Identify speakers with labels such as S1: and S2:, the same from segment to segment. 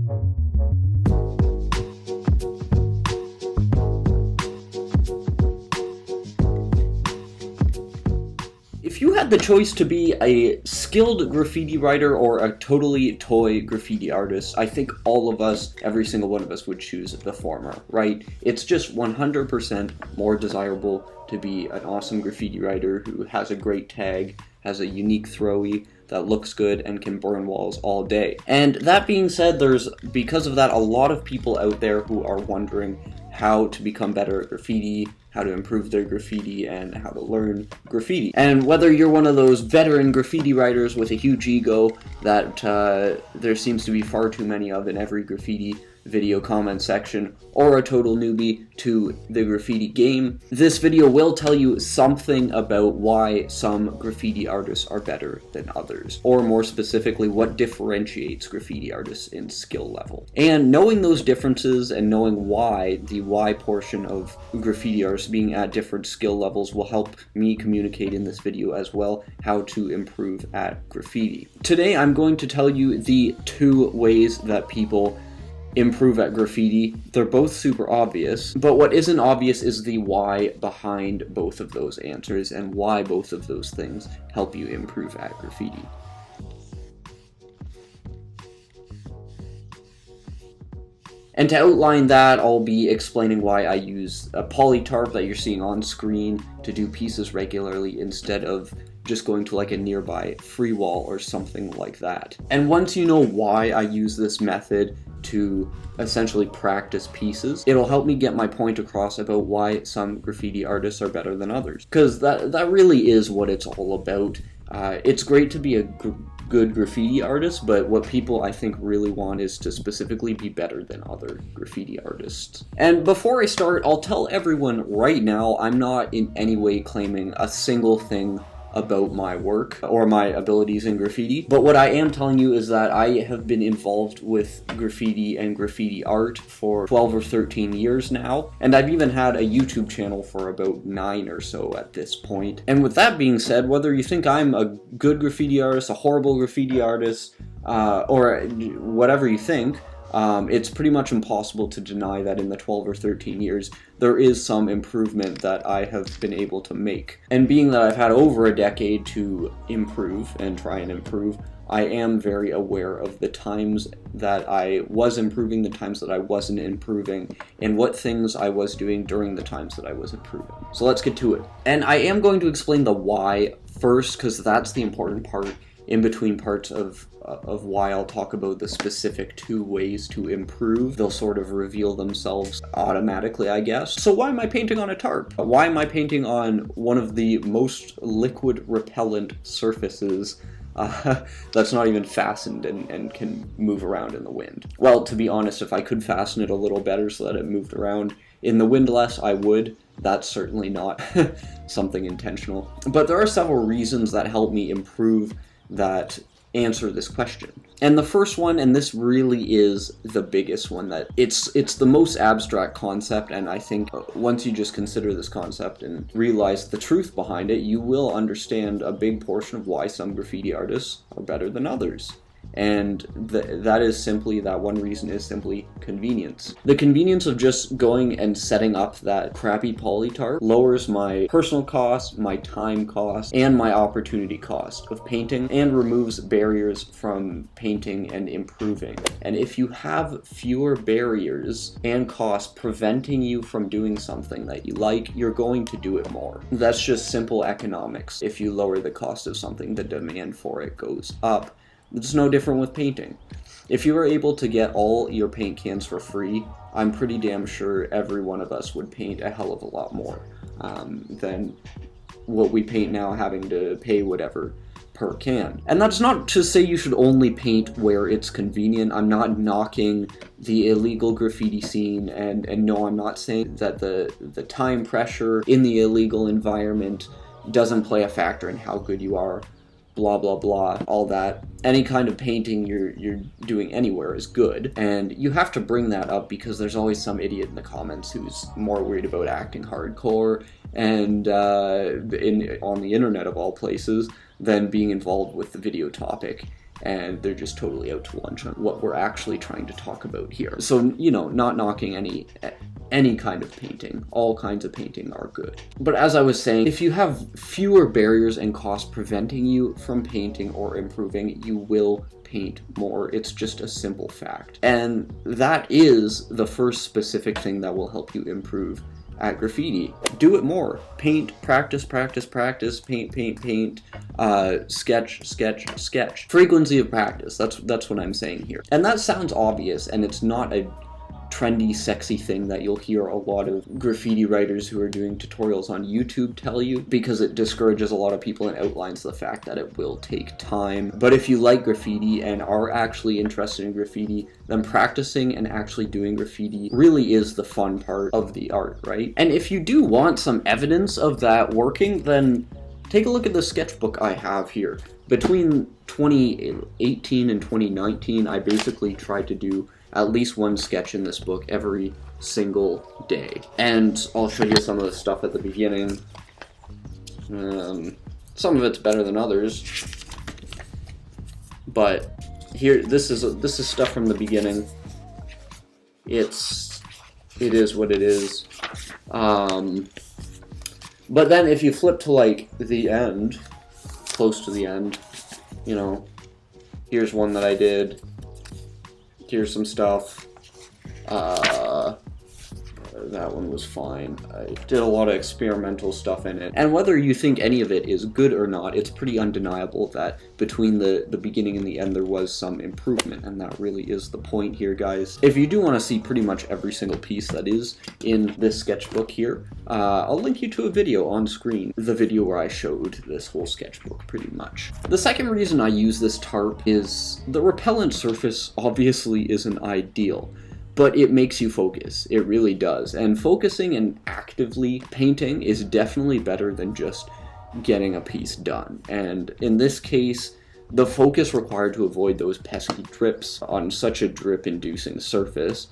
S1: If you had the choice to be a skilled graffiti writer or a totally toy graffiti artist, I think all of us, every single one of us, would choose the former, right? It's just 100% more desirable to be an awesome graffiti writer who has a great tag, has a unique throwy that looks good and can burn walls all day. And that being said, there's, because of that, a lot of people out there who are wondering how to become better at graffiti, how to improve their graffiti, and how to learn graffiti. And whether you're one of those veteran graffiti writers with a huge ego that there seems to be far too many of in every graffiti video comment section, or a total newbie to the graffiti game, this video will tell you something about why some graffiti artists are better than others, or more specifically, what differentiates graffiti artists in skill level. And knowing those differences and knowing why, the why portion of graffiti artists being at different skill levels, will help me communicate in this video as well how to improve at graffiti. Today I'm going to tell you the 2 ways that people improve at graffiti. They're both super obvious, but what isn't obvious is the why behind both of those answers and why both of those things help you improve at graffiti. And to outline that, I'll be explaining why I use a polytarp that you're seeing on screen to do pieces regularly instead of just going to like a nearby free wall or something like that. And once you know why I use this method to essentially practice pieces, it'll help me get my point across about why some graffiti artists are better than others. Because that really is what it's all about. It's great to be a good graffiti artist, but what people I think really want is to specifically be better than other graffiti artists. And before I start, I'll tell everyone right now, I'm not in any way claiming a single thing about my work or my abilities in graffiti, but what I am telling you is that I have been involved with graffiti and graffiti art for 12 or 13 years now, and I've even had a YouTube channel for about 9 or so at this point. And with that being said, whether you think I'm a good graffiti artist, a horrible graffiti artist, or whatever you think, it's pretty much impossible to deny that in the 12 or 13 years, there is some improvement that I have been able to make. And being that I've had over a decade to improve and try and improve, I am very aware of the times that I was improving, the times that I wasn't improving, and what things I was doing during the times that I was improving. So let's get to it. And I am going to explain the why first, because that's the important part in between parts of why I'll talk about the specific 2 ways to improve. They'll sort of reveal themselves automatically, I guess. So why am I painting on a tarp? Why am I painting on one of the most liquid repellent surfaces that's not even fastened and can move around in the wind? Well, to be honest, if I could fasten it a little better so that it moved around in the wind less, I would. That's certainly not something intentional. But there are several reasons that help me improve that answer this question. And the first one, and this really is the biggest one, that it's the most abstract concept, and I think once you just consider this concept and realize the truth behind it, you will understand a big portion of why some graffiti artists are better than others. And that is simply, that one reason is simply convenience. The convenience of just going and setting up that crappy polytarp lowers my personal cost, my time cost, and my opportunity cost of painting, and removes barriers from painting and improving. And if you have fewer barriers and costs preventing you from doing something that you like, you're going to do it more. That's just simple economics. If you lower the cost of something, the demand for it goes up. It's no different with painting. If you were able to get all your paint cans for free, I'm pretty damn sure every one of us would paint a hell of a lot more than what we paint now, having to pay whatever per can. And that's not to say you should only paint where it's convenient. I'm not knocking the illegal graffiti scene, and no, I'm not saying that the time pressure in the illegal environment doesn't play a factor in how good you are. Blah blah blah, all that. Any kind of painting you're doing anywhere is good, and you have to bring that up because there's always some idiot in the comments who's more worried about acting hardcore and on the internet of all places than being involved with the video topic. and they're just totally out to lunch on what we're actually trying to talk about here. So, you know, not knocking any kind of painting. All kinds of painting are good. But as I was saying, if you have fewer barriers and costs preventing you from painting or improving, you will paint more. It's just a simple fact. And that is the first specific thing that will help you improve at graffiti. Do it more. Paint, practice, practice, practice, paint, paint, paint, sketch, sketch, sketch. Frequency of practice, that's what I'm saying here. And that sounds obvious, and it's not a trendy, sexy thing that you'll hear a lot of graffiti writers who are doing tutorials on YouTube tell you, because it discourages a lot of people and outlines the fact that it will take time. But if you like graffiti and are actually interested in graffiti, then practicing and actually doing graffiti really is the fun part of the art, right? And if you do want some evidence of that working, then take a look at the sketchbook I have here. Between 2018 and 2019, I basically tried to do at least one sketch in this book every single day. And I'll show you some of the stuff at the beginning. Some of it's better than others, but here, this is stuff from the beginning. It is what it is. But then if you flip to like the end, close to the end, you know, here's one that I did. Here's some stuff. That one was fine. I did a lot of experimental stuff in it. And whether you think any of it is good or not, it's pretty undeniable that between the beginning and the end there was some improvement, and that really is the point here, guys. If you do want to see pretty much every single piece that is in this sketchbook here, I'll link you to a video on screen, the video where I showed this whole sketchbook pretty much. The second reason I use this tarp is the repellent surface obviously isn't ideal, but it makes you focus. It really does. And focusing and actively painting is definitely better than just getting a piece done. And in this case, the focus required to avoid those pesky drips on such a drip-inducing surface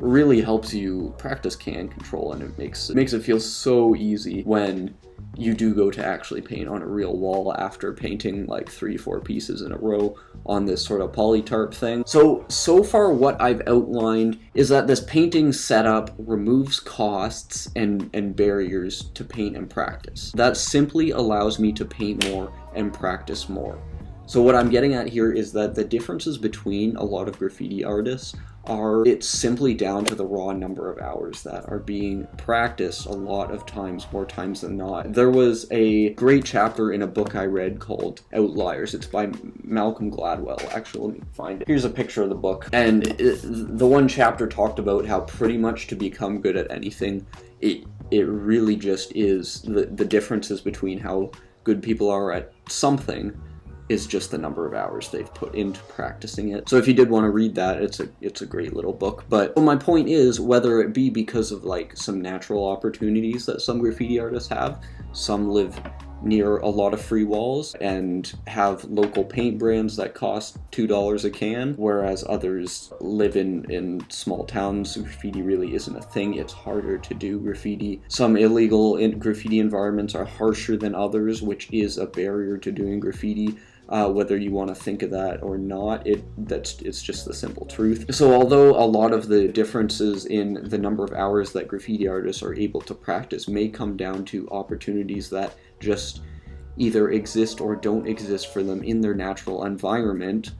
S1: really helps you practice can control, and it makes it feel so easy when you do go to actually paint on a real wall after painting like 3-4 pieces in a row on this sort of polytarp thing. So far what I've outlined is that this painting setup removes costs and barriers to paint and practice. That simply allows me to paint more and practice more. So what I'm getting at here is that the differences between a lot of graffiti artists it's simply down to the raw number of hours that are being practiced a lot of times, more times than not. There was a great chapter in a book I read called Outliers. It's by Malcolm Gladwell. Actually, let me find it. Here's a picture of the book. And the one chapter talked about how pretty much to become good at anything, it really just is the differences between how good people are at something is just the number of hours they've put into practicing it. So if you did want to read that, it's a great little book. But my point is, whether it be because of like some natural opportunities that some graffiti artists have, some live near a lot of free walls and have local paint brands that cost $2 a can, whereas others live in small towns. Graffiti really isn't a thing. It's harder to do graffiti. Some illegal graffiti environments are harsher than others, which is a barrier to doing graffiti. Whether you want to think of that or not, it's just the simple truth. So although a lot of the differences in the number of hours that graffiti artists are able to practice may come down to opportunities that just either exist or don't exist for them in their natural environment,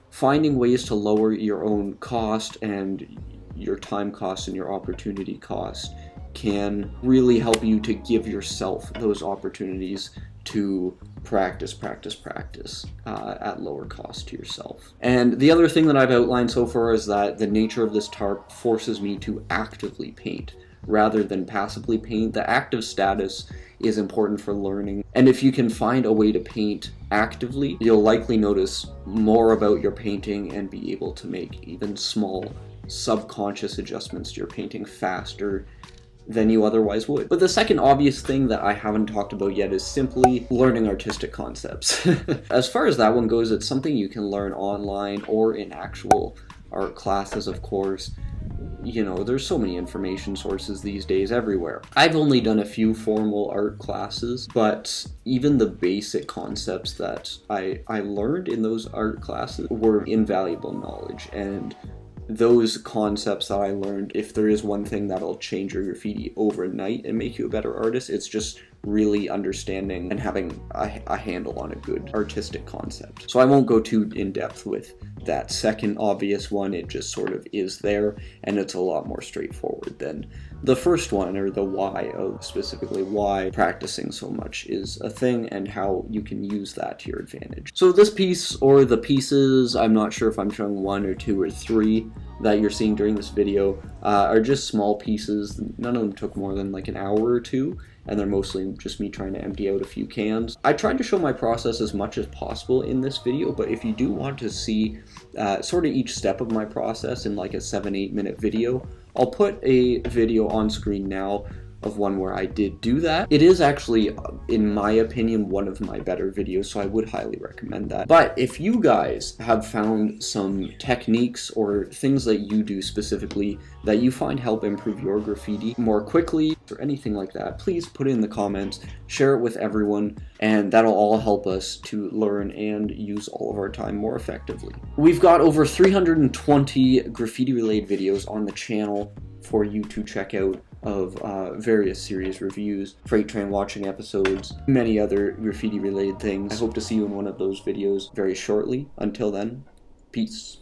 S1: finding ways to lower your own cost and your time cost and your opportunity cost can really help you to give yourself those opportunities to practice at lower cost to yourself. And the other thing that I've outlined so far is that the nature of this tarp forces me to actively paint rather than passively paint. The active status is important for learning, and if you can find a way to paint actively, you'll likely notice more about your painting and be able to make even small subconscious adjustments to your painting faster than you otherwise would. But the second obvious thing that I haven't talked about yet is simply learning artistic concepts. As far as that one goes, it's something you can learn online or in actual art classes, of course. you know, there's so many information sources these days everywhere. I've only done a few formal art classes, but even the basic concepts that I learned in those art classes were invaluable knowledge. And those concepts that I learned, if there is one thing that'll change your graffiti overnight and make you a better artist, it's just really understanding and having a handle on a good artistic concept. So I won't go too in depth with that second obvious one. It just sort of is there, and it's a lot more straightforward than the first one, or the why of specifically why practicing so much is a thing and how you can use that to your advantage. So this piece, or the pieces, I'm not sure if I'm showing 1 or 2 or 3 that you're seeing during this video, are just small pieces. None of them took more than like an hour or two, and they're mostly just me trying to empty out a few cans. I tried to show my process as much as possible in this video, but if you do want to see sort of each step of my process in like a 7-8 minute video, I'll put a video on screen now of one where I did do that. It is actually, in my opinion, one of my better videos, so I would highly recommend that. But if you guys have found some techniques or things that you do specifically that you find help improve your graffiti more quickly or anything like that, please put it in the comments, share it with everyone, and that'll all help us to learn and use all of our time more effectively. We've got over 320 graffiti related videos on the channel for you to check out, of various series reviews, freight train watching episodes, many other graffiti related things. I hope to see you in one of those videos very shortly. Until then, peace.